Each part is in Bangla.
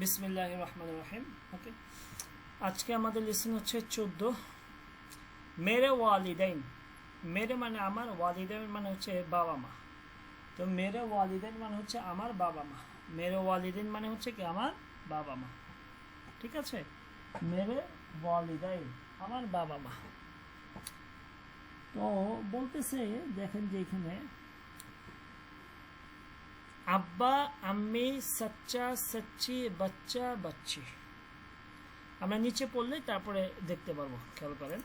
বিসমিল্লাহির রহমানির রহিম। ওকে, আজকে আমাদের লেসন হচ্ছে 14। মেরে ওয়ালিদাইন, মেরে মানে আমার, ওয়ালিদাইন মানে হচ্ছে বাবা মা। তো মেরে ওয়ালিদাইন মানে হচ্ছে আমার বাবা মা। মেরে ওয়ালিদাইন মানে হচ্ছে কি আমার বাবা মা। ঠিক আছে, মেরে ওয়ালিদাইন আমার বাবা মা। তো বলতেছে, দেখেন যে এখানে আব্বা আম্মি সচ্চা সচ্চি বাচ্চা বাচ্চি। আমরা নিচে পড়লে তারপরে দেখতে পারবো, খেয়াল করেন।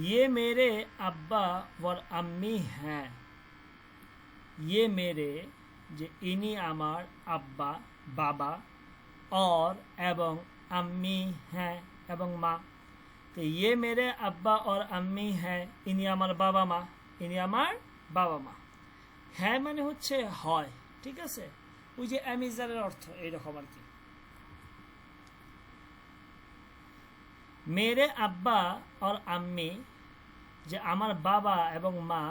ये मेरे अब्बा और अम्मी हैं, ये मेरे যে ইনি আমার আব্বা বাবা, और এবং अम्मी हैं এবং মা। তো ये मेरे अब्बा और अम्मी हैं, ইনি আমার বাবা মা, ইনি আমার বাবা মা। হ্যাঁ মানে হচ্ছে হয়, ঠিক আছে, ওই যে অ্যামিজারের অর্থ এইরকম আর কি। मेरे अब्बा और अम्मी যে আমার বাবা এবং মা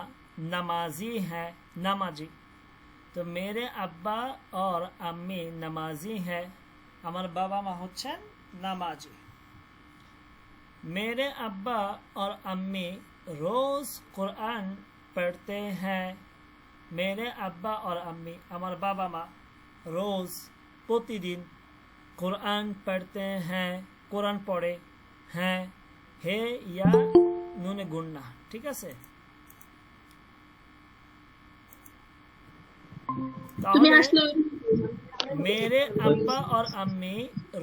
नमाजी हैं, नमाजी। तो मेरे अब्बा और अम्मी नमाजी हैं, আমার বাবা মা হচ্ছেন नमाजी। मेरे अब्बा और अम्मी रोज कुरान पढ़ते हैं, मेरे अब्बा और अम्मी আমার বাবা মা रोज প্রতিদিন कुरान पढ़ते हैं, कुरान पढ़े हैं, হে ইয়া নুনে গুন্না, ঠিক আছে। मेरे अब्बा और अम्मी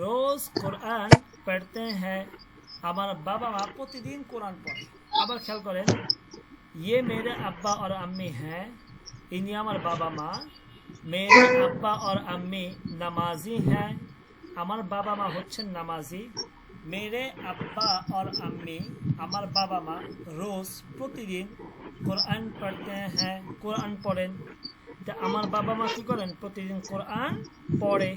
रोज कुरान पढ़ते हैं, আমার বাবা মা প্রতিদিন কোরআন পড়ে। আবার খেয়াল করেন, ये मेरे अब्बा और अम्मी हैं, ইনি আমার বাবা মা। मेरे अब्बा और अम्मी नमाजी हैं, আমার বাবা মা হচ্ছেন নামাজি। मेरे अब्बा और अम्मी আমার বাবা মা রোজ প্রতিদিন কোরআন পড়তে हैं, কোরআন পড়েন। তো আমার বাবা মা কি করেন? প্রতিদিন কোরআন পড়ে।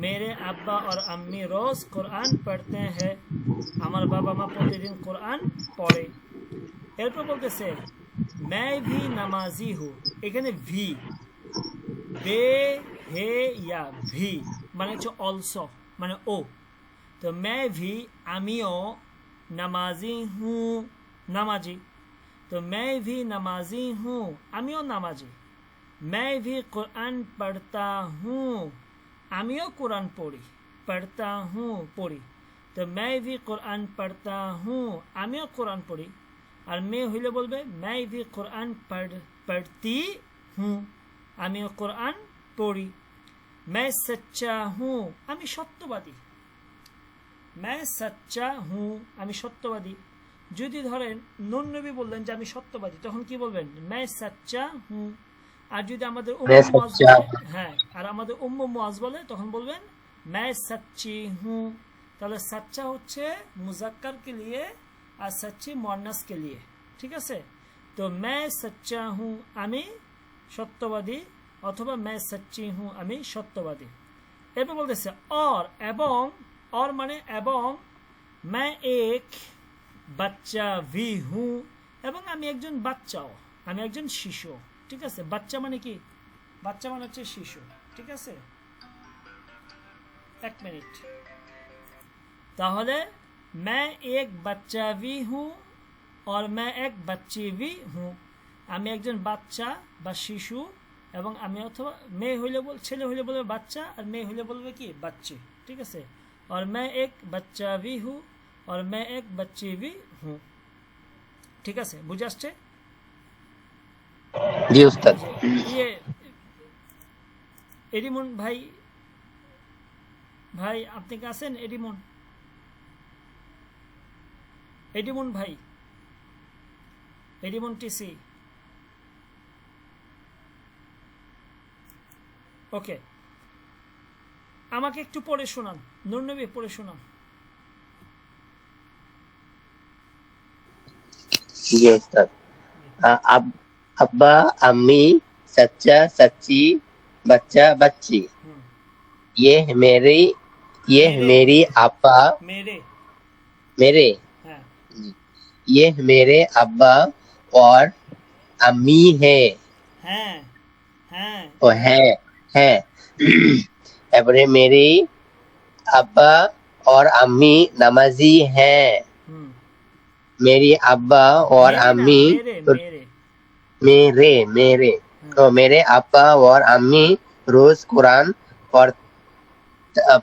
मेरे अब्बा और अम्मी रोज कुरान पढ़ते हैं, আমার বাবা মা প্রতিদিন কোরআন পড়ে। এরপর বলতেছে मैं भी नमाजी हूँ, এখানে ভি বে হে ইয়া ভি মানে হচ্ছে অলসো, মানে ও। तो मैं भी আমিও नमाजी हूँ, नमाजी। तो मैं भी नमाजी हूँ, আমিও नमाजी। मैं भी कुरान पढ़ता हूँ, আমিও कुरान पढ़ी, पढ़ता हूँ पढ़ी। तो मैं भी कुरान पढ़ता हूँ, আমিও कुरान पढ़ी। और मैं হইলে বলবে मैं भी कुरान पढ़ती हूँ, আমিও कुरान पढ़ी। मैं सच्चा हूँ, আমি সত্যবাদী। मैं सच्चा हूँ, আমি সত্যবাদী। যদি ধরেন নুন নবী বললেন যে আমি সত্যবাদী, তখন কি বলবেন? मैं सच्चा हूँ। আর যদি আমাদের উম্মু মুআজ বলে, হ্যাঁ, আর আমাদের উম্মু মুআজ বলে, তখন বলবেন मैं सच्ची हूँ। তাহলে सच्चा হচ্ছে মুজাক্কার কে লিয়ে আর सच्ची মুআন্নাস কে লিয়ে, ঠিক আছে। তো मैं सच्चा हूँ, আমি সত্যবাদী, অথবা मैं सच्ची हूँ, আমি সত্যবাদী। এরপর বলতেছে और এবং, और মানে এবং, मैं एक बच्चा भी हूँ, এবং আমি একজন বাচ্চাও, আমি একজন শিশু, ঠিক আছে। বাচ্চা মানে কি? বাচ্চা মানে হচ্ছে শিশু, ঠিক আছে। এক মিনিট, তাহলে मैं एक बच्चा भी हूँ और मैं एक बच्ची भी हूँ, আমি একজন বাচ্চা বা শিশু, এবং আমি, অথবা মেয়ে হইলে ছেলে হইলে বলবে বাচ্চা, আর মেয়ে হইলে বলবে কি? বাচ্চি, ঠিক আছে। और मैं एक बच्चा भी हूँ और मैं एक बच्ची भी हूँ, ঠিক আছে। বুঝে আসছে? জি উস্তাদ। ये এডিমন ভাই, ভাই আপনি কি আছেন? এডিমন, এডিমন ভাই, এডিমন টিসি। ওকে, আমাকে একটু পড়ে শোনান, নূর নবী পড়ে শোনান। জি উস্তাদ। अब्बा अम्मी सच्चा सच्ची बच्चा बच्ची, ये मेरी अब्बा, मेरे, मेरे हाँ, ये मेरे अब्बा और अम्मी है, हैं, हैं, है एवरे मेरे अब्बा और अम्मी नमाजी हैं। হুম मेरी अब्बा और মেরে না अम्मी মেরে तो মেরে मेरे मेरे হুম तो मेरे अब्बा और अम्मी रोज कुरान पढ़,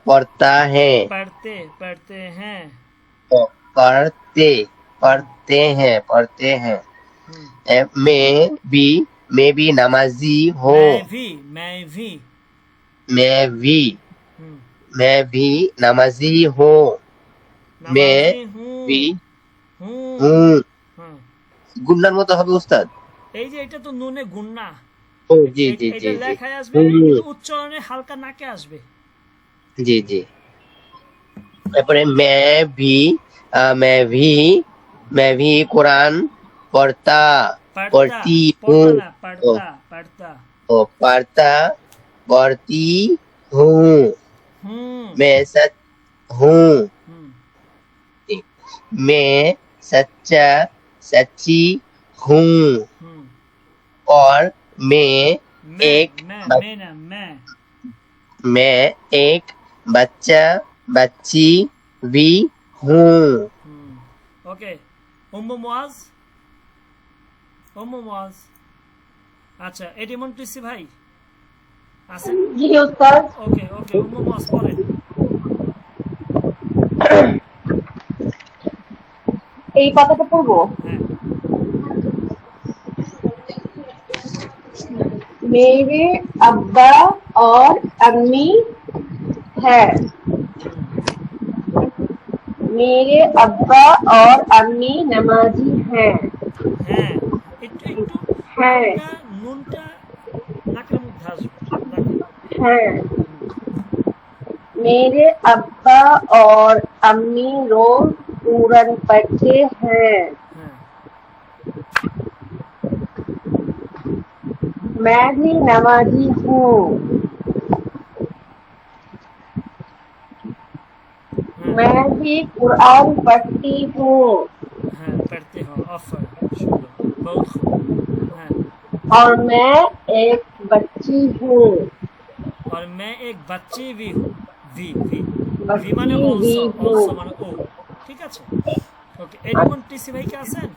पढ़ता है। पढ़ते पढ़ते हैं तो पढ़ते হুম पढ़ते हैं। হুম मैं भी नमाजी हूँ। मैं भी मैं भी হুম मैं भी नमाजी हूँ। मैं নামাজি হুঁ भी হুঁ हूँ। হুম গুন্নার মতো হবে উস্তাদ। এই যে এটা তো নুনে গুন্না ও জি জি জি এটা জি লেখায় আসবে হুম, কিন্তু উচ্চারণে হালকা নাকে আসবে জি জি। তারপরে मैं भी कुरान पढ़ता पढ़ता पढ़ती हूँ। पढ़ता ना ओ, पढ़ता पढ़ता पढ़ता पढ़ती हूँ। हूँ मैं सच हूँ। हम्म मैं सच्चा सच्ची हूँ। हम्म और मैं एक मैं ना मैं एक बच्चा बच्ची भी हूँ। ओके उम्मु मुआज उम्मु मुआज আচ্ছা এডিমন টুসি ভাই আছেন জি উস্তাদ। ওকে ওকে উম্মু মুআজ পড়েন এই পাতাটা পড়বো। হ্যাঁ मेरे अब्बा और अम्मी है। হুম मेरे अब्बा और अम्मी नमाजी हैं। হ্যাঁ একটু একটু हैं হালকা নুনটা নাকের মধ্যে আসবে দেখেন हैं হুম मेरे अब्बा और अम्मी रोज कुरान पढ़ते हैं। হ্যাঁ मैं भी नमाजी हूँ। হ্যাঁ मैं भी कुरान पढ़ती हूँ হ্যাঁ पढ़ते हो ऑफर सुंदर बहुत खूब हाँ और मैं एक बच्ची हूँ। और मैं एक बच्ची भी हूँ वी माने बच्ची भी हूँ। অলসো মানে ও ঠিক আছে ওকে এডিমন টিসি ভাই কে আছেন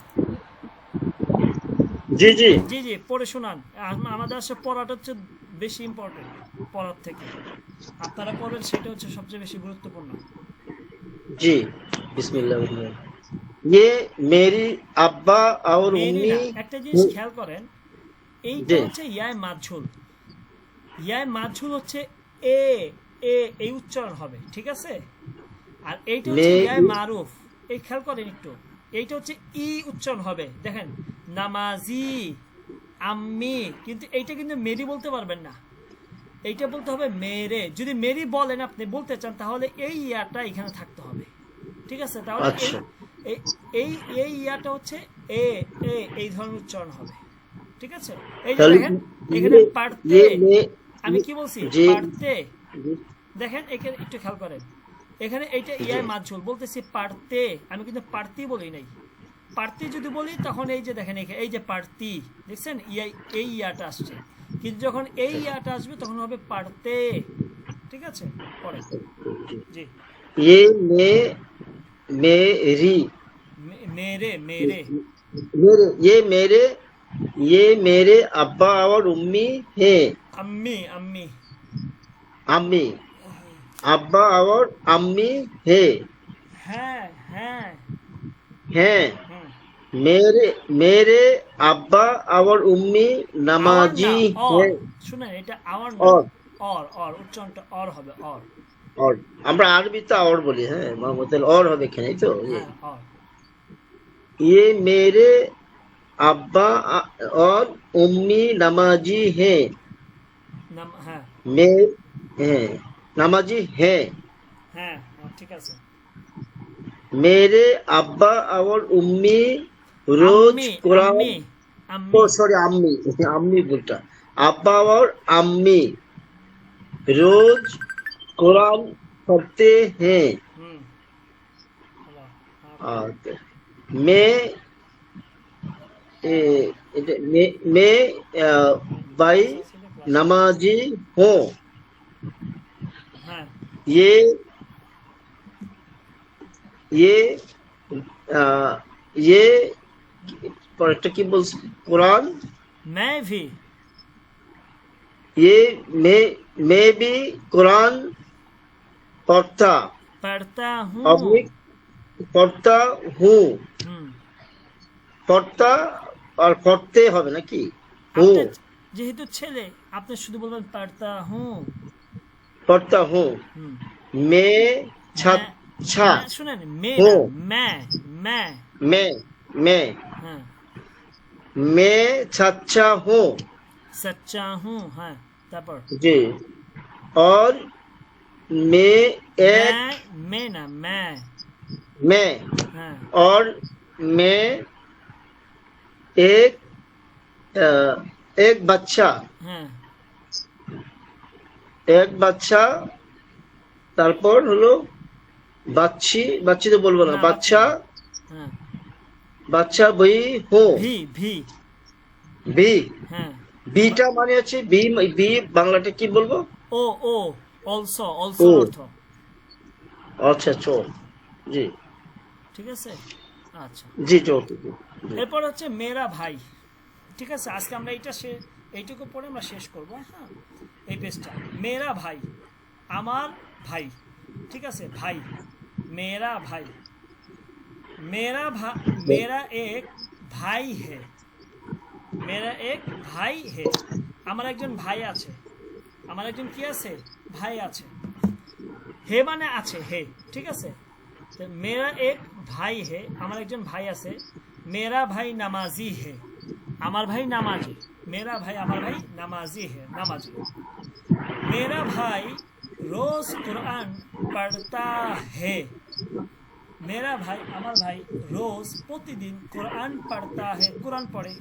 জি জি জি জি পড়ে শোনান আমাদের আসলে পড়াটা হচ্ছে বেশি ইম্পর্টেন্ট পড়ার থেকে আপনারা পড়বেন সেটা হচ্ছে সবচেয়ে বেশি গুরুত্বপূর্ণ जी बिस्मिल्लाह ये मेरी अब्बा और মেরি उम्मी না একটা জিনিস খেয়াল করেন এইটা জি হচ্ছে ইয়ায় মাঝুল হচ্ছে এ এ এই উচ্চারণ হবে ঠিক আছে আর এইটা হচ্ছে ইয়ায় मेरी মারুফ এই খেয়াল করেন একটু এইটা হচ্ছে ই উচ্চারণ হবে দেখেন নামাজি আম্মি কিন্তু এইটা কিন্তু মেরি বলতে পারবেন না এইটা বলতে হবে মেরে যদি মেরি বলেন আপনি বলতে চান তাহলে এই ইয়াটা এখানে থাকতে হবে ঠিক আছে তাহলে এই अच्छा এই এই এই ইয়াটা হচ্ছে এ এ এই ধরনের উচ্চারণ হবে ঠিক আছে এই যে चल দেখেন এখানে ये পারতে ये मैं আমি কি বলছি जी পারতে দেখেন এখানে একটু খেয়াল করেন এখানে এইটা जी ইয়ায় মাঝুল বলতেছি পারতে আমি কিন্তু পারতি বলি নাই পারতি যদি বলি তখন এই যে দেখেন এই যে পারতি দেখছেন এই ইয়াটা আসছে কিন্তু যখন এই ইয়াটা আসবে তখন হবে পারতে ঠিক আছে পরে জি ये मैं मेरी मेरे मेरे ये मेरे अब्बा और उम्मी हैं अम्मी अम्मी अम्मी अब्बा और अम्मी हैं हैं हैं हैं हम्म, मेरे मेरे अब्बा और उम्मी आवर नमाजी ना और हैं শুনেন এটা আওয়ার না और और উচ্চারণটা और হবে और আমরা আরবিতে और বলি হ্যাঁ মোহাম্মদ और হবে এখানে তো হ্যাঁ और ये मेरे अब्बा और उम्मी नमाजी हैं নাম হ্যাঁ मैं हैं नमाजी हैं হ্যাঁ ঠিক আছে मेरे अब्बा और उम्मी रोज আম্মি कुरान আম্মি ओ আম্মি सॉरी अम्मी अम्मी बोलता अब्बा और अम्मी रोज कुरान पढ़ते हैं হুম হলো হ্যাঁ ओके मैं मैं भाई नमाजी हूँ হ্যাঁ ये ये ये পরেরটা কি বলছে কোরআন मैं भी ये मैं भी कुरान पढ़ता पढ़ता हूँ अभी पढ़ता हूँ হুম पढ़ता और पढ़ते হবে নাকি हूँ আপনি যেহেতু ছেলে আপনি শুধু বলবেন पढ़ता हूँ पढ़ता हूँ হুম मैं छा শুনেন মে হো। मैं मैं হ্যাঁ मैं छाछा हूँ सच्चा हूँ হ্যাঁ তারপর जी और मैं एक मैं ना मैं मैं হ্যাঁ और मैं एक एक बच्चा হ্যাঁ एक बच्चा তারপর হলো বাচ্চি তো বলবো না না, বাচ্চা হ্যাঁ বাচ্চা বই হো ভি বি হ্যাঁ বিটা মানে হচ্ছে বি বাংলাটা কি বলবো ও অলসো ও। অর্থ আচ্ছা চোর জি ঠিক আছে আচ্ছা জি চোর জি। এরপর হচ্ছে মেরা ভাই ঠিক আছে আজকে আমরা এইটুকু পড়ে আমরা শেষ করবো হ্যাঁ এই পেজটা মেরা ভাই আমার ভাই ঠিক আছে ভাই मेरा भाई मेरा एक भाई है मेरा एक भाई है আমার একজন ভাই আছে আমার একজন কি আছে ভাই আছে হে মানে আছে হে ঠিক আছে তো मेरा एक भाई है আমার একজন ভাই আছে मेरा भाई नमाजी है আমার ভাই নামাজি मेरा भाई আমার ভাই नमाजी है नमाजी मेरा भाई रोज कुरान पढ़ता है मेरा भाई আমার ভাই रोज प्रतिदिन कुरान पढ़ता है कुरान पढ़े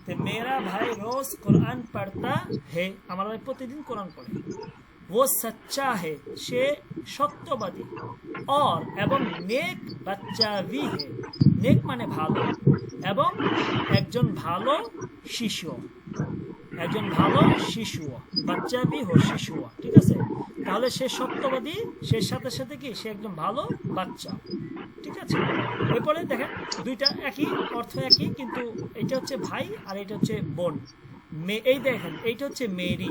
तो मेरा भाई रोज कुरान पढ़ता है আমার ভাই प्रतिदिन कुरान पढ़े वो सच्चा है সে সত্যবাদী और एवं नेक बच्चा भी है नेक মানে ভালো এবং একজন ভালো শিশু একজন ভালো শিশু বাচ্চা বি হো শিশু ঠিক আছে তাহলে সে সত্যবাদী সে সাথে সাথে কি সে একজন ভালো বাচ্চা ঠিক আছে এরপরে দেখেন দুইটা একই অর্থ একই কিন্তু এটা হচ্ছে ভাই আর এটা হচ্ছে বোন এই দেখেন এইটা হচ্ছে মেরি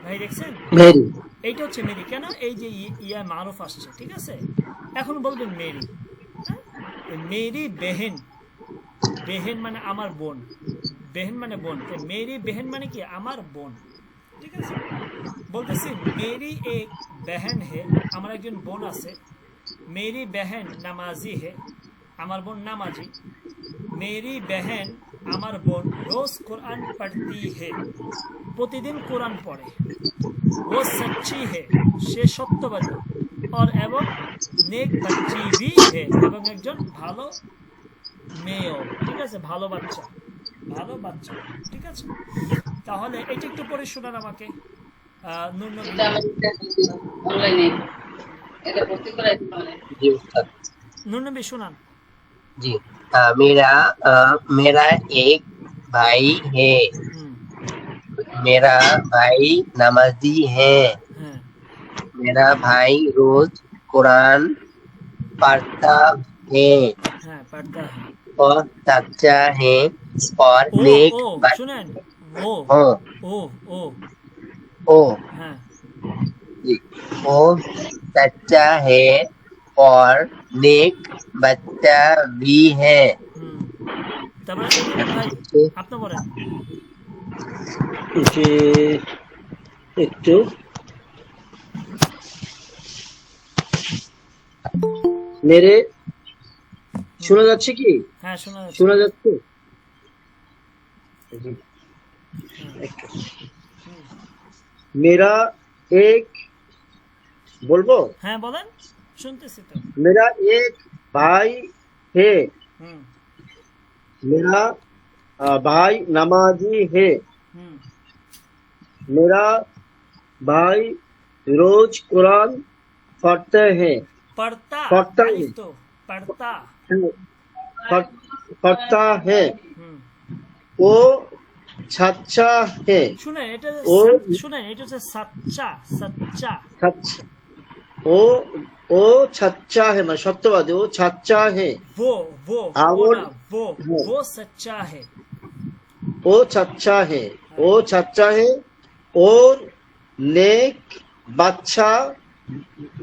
ভাই দেখছেন মেরি এইটা হচ্ছে মেরি কেন এই যে ইয়া মারুফ আসছে ঠিক আছে এখন বলবেন মেরি মেরি বেহেন বেহেন মানে আমার বোন বেহেন মানে বোন মেরি বেহেন মানে কি আমার বোন ঠিক আছে বলতেছি মেরি এক বেহেন হে আমার একজন বোন আছে মেরি বেহেন নামাজি হে আমার বোন নামাজি মেরি বেহেন আমার বোন রোজ কোরআন পড়তি হে প্রতিদিন কোরআন পড়ে ও সচ্চি হে সে সত্যবাদী और एवं नेक बच्ची भी है এবং একজন ভালো মেয়েও ঠিক আছে ভালো বাচ্চা ঠিক আছে তাহলে এটা একটু পড়ে শোনান আমাকে নূর নবী অনলাইনে এটা ভর্তি করা মানে जी उस्ताद নূর नबी শোনান जी मेरा एक भाई है হুম मेरा भाई नमाजी है হ্যাঁ मेरा भाई रोज कुरान पढ़ता है হ্যাঁ पढ़ता है और सच्चा है और ও नेक ও बच्चा শুনেন ও हो ও ও ओ হ্যাঁ जी वो सच्चा है और नेक बच्चा भी है হুম তারপরে ভাই আপনি বলেন যে একটু মেরে শোনা যাচ্ছে কি হ্যাঁ শোনা যাচ্ছে শোনা যাচ্ছে একটু। मेरा एक बोलबो হ্যাঁ বলেন শুনতেছি তো मेरा एक भाई है হুম मेरा भाई नमाजी है হুম मेरा भाई रोज कुरान पढ़ते हैं पढ़ता पढ़ता अलिफ है। तो पढ़ता पढ़ता है হুম वो सच्चा है শুনেন এটা ও শুনেন এটা হচ্ছে সাচ্চা সাচ্চা सच ओ ओ सच्चा है मैं सत्यवादी वो सच्चा है वो वो और ना वो सच्चा है वो सच्चा है वो सच्चा है और नेक बादशा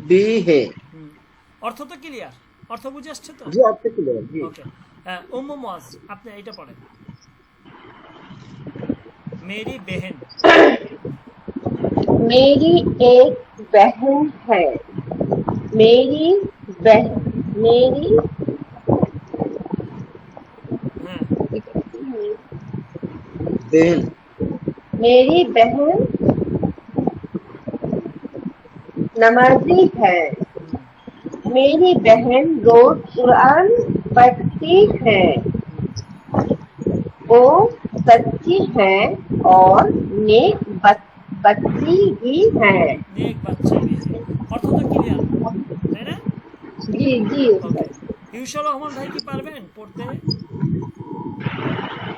भी है অর্থ তো ক্লিয়ার অর্থ বুঝে আসছে তো जी आपसे क्लियर जी ওকে উম্মু মুআজ আপনি এটা পড়েন मेरी बहन मेरी एक बहन है मेरी बहन हाँ बहन मेरी बहन नमाजी है मेरी बहन रोज कुरान पढ़ती है वो सच्ची है और नेक बच्ची भी है नेक बच्चा भी है অর্থ তো ক্লিয়ার তাই না जी जी ওকে ইউসুর রহমান ভাই কি পারবেন পড়তে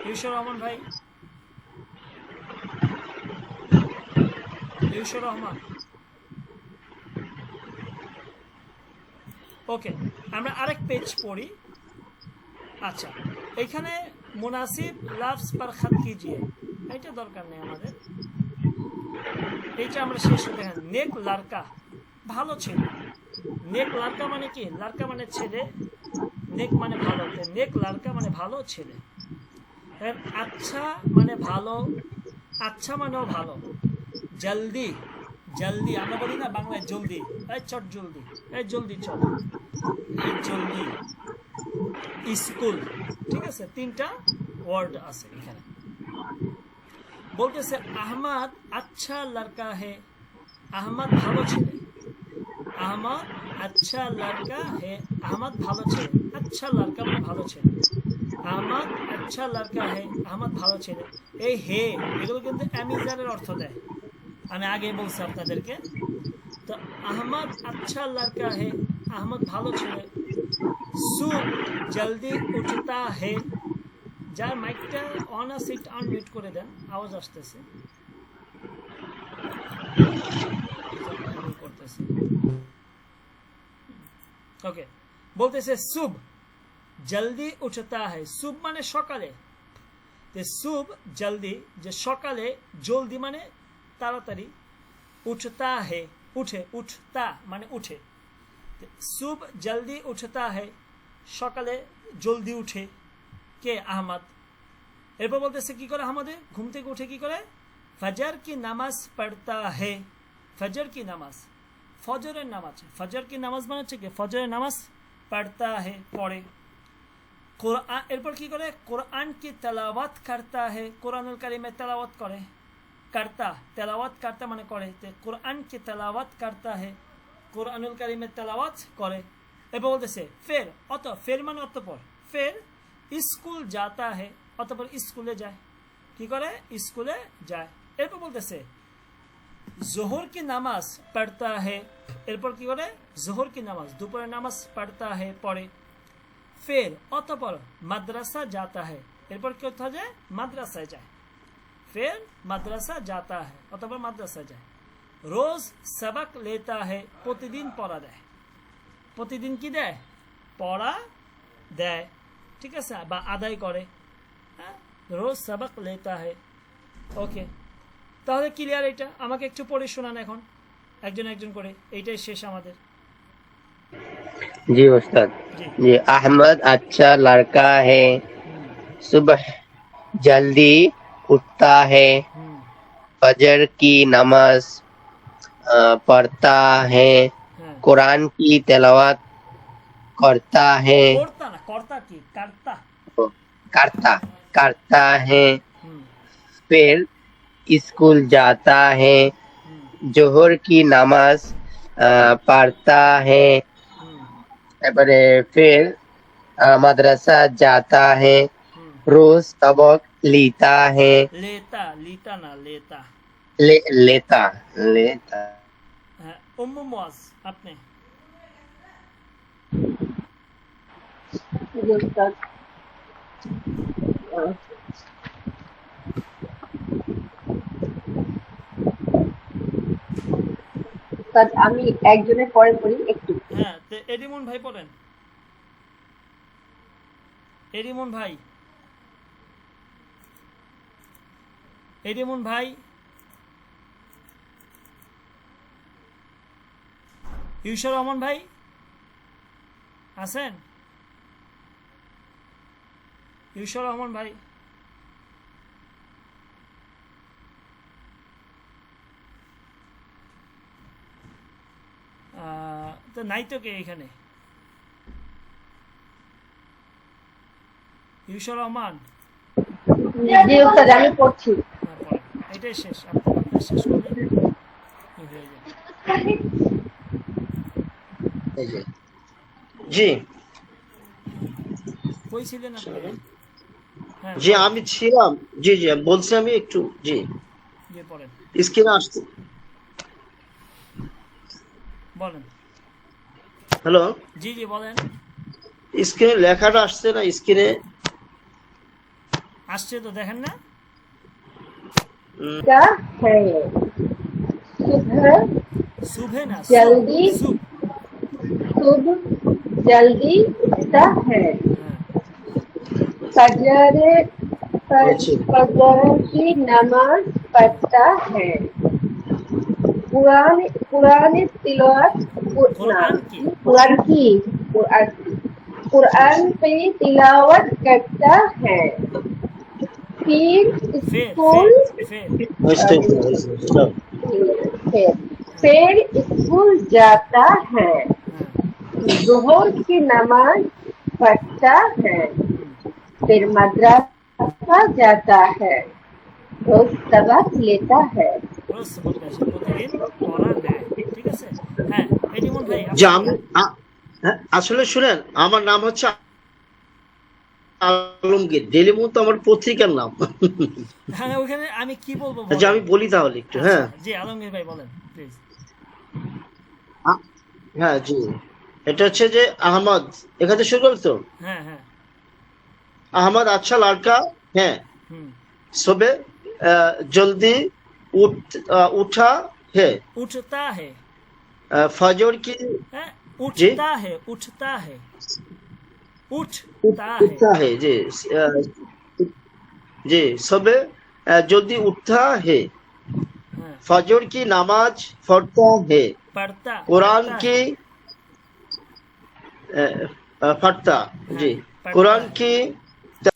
ইউসুর রহমান ভাই ইউসুর রহমান ওকে আমরা আরেক পেজ পড়ি আচ্ছা এখানে মুনাসিব লফজ पर खत कीजिए এটা দরকার নেই আমাদের এইটা আমরা শেষ দেখেন নেক লড়কা ভালো ছেলে নেক লড়কা মানে কি লড়কা মানে ছেলে নেক মানে ভালো নেক লড়কা মানে ভালো ছেলে আচ্ছা মানে ভালো আচ্ছা মানেও ভালো জলদি জলদি আমরা বলি না বাংলায় জলদি এই চট জলদি এই জলদি চল এই জলদি স্কুল ঠিক আছে তিনটা ওয়ার্ড আছে এখানে বলতেছে আহমদ আচ্ছা লড়কা হে আহমদ ভালো ছেলে আহমদ আচ্ছা লড়কা হে আহমদ ভালো ছেলে আচ্ছা লড়কা মানে ভালো ছেলে আহমদ আচ্ছা লড়কা হে আহমদ ভালো ছেলে এই হে এগুলো কিন্তু অ্যামিজারের অর্থ দেয় আমি আগে বলছি আপনাদেরকে তো আহমদ আচ্ছা লড়কা হে আহমদ ভালো ছেলে সুব জলদি উঠতা হে যার মাইকটা অন আছে একটু আনমিউট করে দেন আওয়াজ আসতেছে করতেছে ওকে বলতেছে সুব জলদি উঠতা হে সুব মানে সকালে সুব জলদি যে সকালে জলদি মানে তাড়াতাড়ি উঠতা হে উঠে উঠতা মানে উঠে সুব জলদি উঠতা হে সকালে জলদি উঠে কে আহমদ এরপর বলতেছে কি করে আহমদে ঘুম থেকে উঠে কি করে ফজর কি নামাজ পড়তা হে ফজর কি নামাজ ফজরের নামাজ ফজর কি নামাজ মানে হচ্ছে কি ফজরের নামাজ পড়তা হে পড়ে কোরআন এরপর কি করে কোরআন কি তেলাওয়াত করতা হে কোরআনুল কারীমে তেলাওয়াত করে करता তেলাওয়াত करता মানে করে কোরআন কি তেলাওয়াত करता है কোরআনুল কারীমে তেলাওয়াত করে এরপর বলতেছে ফের ফের মানে অতঃপর ফের স্কুল जाता है অতঃপর স্কুলে যায় কি করে স্কুলে যায় এরপর বলতেছে জোহর কি নামাজ পড়তা है এরপর কি করে জোহর কি নামাজ দুপুরের নামাজ পড়তা है পড়ে ফের অতঃপর মাদ্রাসা जाता है এরপর কি হতে যায় মাদ্রাসায় যায় फिर मदरसा जाता है অতঃপর মাদ্রাসা যায় রোজ সবক लेता है প্রতিদিন পড়া দেয় প্রতিদিন কি দেয় পড়া দেয় ঠিক আছে বা আদায় করে রোজ সবক लेता है ওকে তাহলে ক্লিয়ার এটা আমাকে একটু পড়ে শোনান এখন একজন একজন করে এইটাই শেষ আমাদের जी उस्ताद जी अहमद अच्छा लड़का है सुबह जल्दी उठता है फजर की नमाज पढ़ता है कुरान की तिलावत करता है करता है फिर स्कूल जाता है जोहर की नमाज पढ़ता है फिर मदरसा जाता है रोज सबक लेता है लेता ना लेता लेता उम्मु मुआज आपने উস্তাদ আমি একজনের পরে পড়ি একটু। হ্যাঁ, তো এডিমন ভাই পড়েন। এডিমন ভাই, এডিমন ভাই, ইউসুর রহমান ভাই আছেন? ইউসুর রহমান ভাই, তো নাই তো কে এখানে? ইউসুর রহমান, জি উস্তাদ আমি পড়ছি। হ্যাঁ, পড়েন। এটাই শেষ, আপনার শেষ করলে হয়ে যাবে। এই যে জি কই ছিলেন আপনি? হ্যাঁ, জি আমি ছিলাম, জি জি বলছি আমি একটু, জি গিয়ে পড়েন, স্ক্রিনে আসছে। বলেন। হ্যালো, জি জি বলেন। স্ক্রিনে লেখাটা আসছে না? স্ক্রিনে আসছে তো, দেখেন না? क्या है सुबह सुबह ना, जल्दी सुब। सुबह जल्दी उठता है, हाँ, फजर अच्छा। फजर की नमाज पढ़ता है, कुरान कुरान तिलावत कुरान की कुरान पे तिलावत करता है, फिर फिर स्कूल फिर फिर स्कूल जाता है, हाँ, जोहर की नमाज पढ़ता है, फिर मदरसा जाता है, रोज सबक लेता है। রোজ সবক নেয়, সে প্রতিদিন পড়া নেয়। ঠিক আছে? হ্যাঁ, এডিমন ভাই যে আমি হ্যাঁ, আসলে শুনেন, আমার নাম হচ্ছে আলমগীর। ডেইলি মুন তো আমার পত্রিকার নাম। হ্যাঁ, ওখানে আমি কি বলবো যে বলেন? আমি বলি তাহলে একটু, হ্যাঁ আচ্ছা, জি আলমগীর ভাই বলেন প্লিজ। হ্যাঁ জি, এটা হচ্ছে যে আহমদ, এখানে শুরু করতো হ্যাঁ হ্যাঁ, अहमद अच्छा लड़का है, হুম, सुबह जल्दी उठा है, উঠতা है, फजर की হ্যাঁ, উঠতা है, উঠতা है, উঠতা है, उठता है जी, जी सुबह जल्दी उठता है, হ্যাঁ, फजर की नमाज पढ़ता है, पढ़ता कुरान पढ़ता की है, पढ़ता जी, पढ़ता कुरान है। की